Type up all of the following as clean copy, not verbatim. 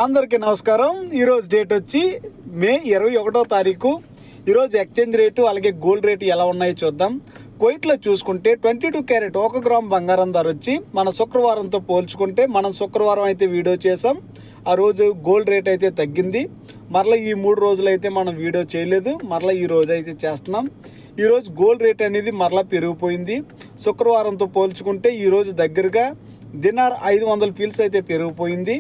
అందరికీ నమస్కారం. ఈరోజు డేట్ వచ్చి మే 21వ తారీఖు. ఈరోజు ఎక్స్చేంజ్ రేటు అలాగే గోల్డ్ రేటు ఎలా ఉన్నాయో చూద్దాం. కువైట్లో చూసుకుంటే 22 క్యారెట్ 1 గ్రామ్ బంగారం ధర వచ్చి మన శుక్రవారంతో పోల్చుకుంటే మనం శుక్రవారం అయితే వీడియో చేసాం. ఆ రోజు గోల్డ్ రేట్ అయితే తగ్గింది. మరలా ఈ 3 రోజులు అయితే మనం వీడియో చేయలేదు. మరలా ఈ రోజు అయితే చేస్తున్నాం. ఈరోజు గోల్డ్ రేట్ అనేది మరలా పెరిగిపోయింది. శుక్రవారంతో పోల్చుకుంటే ఈరోజు దగ్గరగా దినార్ 500 ఫీల్స్ అయితే పెరిగిపోయింది.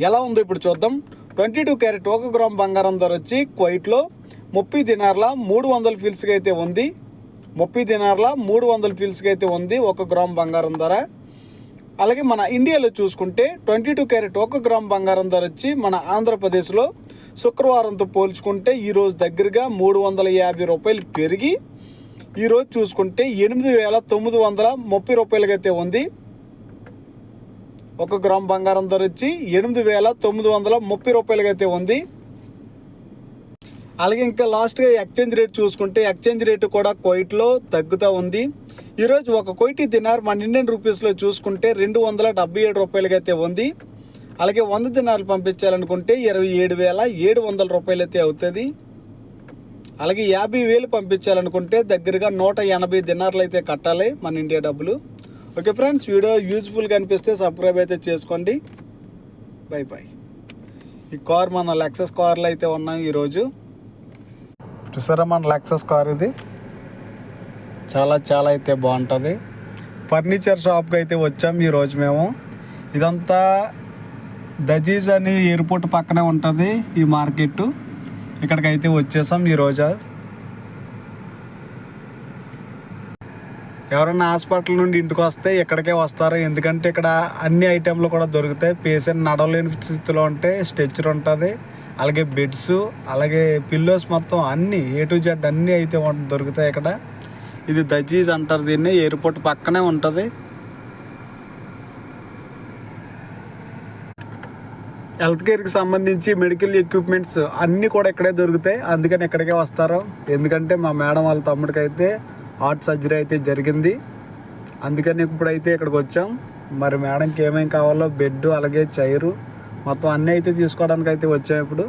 ఎలా ఉందో ఇప్పుడు చూద్దాం. 22 క్యారెట్ 1 గ్రామ్ బంగారం ధర వచ్చి కువైట్లో 30 దినార్ల 300 ఫీల్స్కి అయితే ఉంది. 30 దినార్ల 300 ఫీల్స్కి అయితే ఉంది 1 గ్రామ్ బంగారం ధర. అలాగే మన ఇండియాలో చూసుకుంటే 22 క్యారెట్ 1 గ్రామ్ బంగారం ధర వచ్చి మన ఆంధ్రప్రదేశ్లో శుక్రవారంతో పోల్చుకుంటే ఈరోజు దగ్గరగా 350 రూపాయలు పెరిగి ఈరోజు చూసుకుంటే 8,930 రూపాయలకి అయితే ఉంది. 1 గ్రామ్ బంగారం ధర వచ్చి 8,930 రూపాయలకి అయితే ఉంది. అలాగే ఇంకా లాస్ట్గా ఎక్స్చేంజ్ రేట్ చూసుకుంటే ఎక్స్చేంజ్ రేటు కూడా కువైట్లో తగ్గుతూ ఉంది. ఈరోజు ఒక కువైటీ దినార్ మన ఇండియన్ రూపీస్లో చూసుకుంటే 277 రూపాయలకి అయితే ఉంది. అలాగే 100 దినార్లు పంపించాలనుకుంటే 27,700 రూపాయలు అయితే అవుతుంది. అలాగే 50,000 పంపించాలనుకుంటే దగ్గరగా 180 దినార్లు అయితే కట్టాలి మన ఇండియా డబ్బులు. ఓకే ఫ్రెండ్స్, వీడియో యూజ్ఫుల్గా అనిపిస్తే సబ్స్క్రైబ్ అయితే చేసుకోండి. By by. ఈ కార్ మన లెక్సస్ కార్లో అయితే ఉన్నాం ఈరోజు. చూసారా మన లెక్సస్ కార్ ఇది చాలా అయితే బాగుంటుంది. ఫర్నిచర్ షాప్కి అయితే వచ్చాం ఈరోజు మేము. ఇదంతా దజీజ్ అని ఎయిర్పోర్ట్ పక్కనే ఉంటుంది ఈ మార్కెట్. ఇక్కడికైతే వచ్చేసాం ఈరోజు. ఎవరైనా హాస్పిటల్ నుండి ఇంటికి వస్తే ఇక్కడికే వస్తారు. ఎందుకంటే ఇక్కడ అన్ని ఐటెంలు కూడా దొరుకుతాయి. పేషెంట్ నడవలేని స్థితిలో ఉంటే స్ట్రెచర్ ఉంటుంది, అలాగే బెడ్స్, అలాగే పిల్లోస్, మొత్తం అన్నీ A to Z అన్నీ అయితే దొరుకుతాయి ఇక్కడ. ఇది దజీజ్ అంటారు దీన్ని. ఎయిర్పోర్ట్ పక్కనే ఉంటుంది. హెల్త్ కేర్కి సంబంధించి మెడికల్ ఎక్విప్మెంట్స్ అన్నీ కూడా ఇక్కడే దొరుకుతాయి. అందుకని ఇక్కడికే వస్తారు. ఎందుకంటే మా మేడం వాళ్ళ తమ్ముడికి అయితే హార్ట్ సర్జరీ అయితే జరిగింది. అందుకని ఇప్పుడైతే ఇక్కడికి వచ్చాం. మరి మేడంకి ఏమేమి కావాలో బెడ్ అలాగే చైరు మొత్తం అన్నీ అయితే తీసుకోవడానికి అయితే వచ్చాం ఇప్పుడు.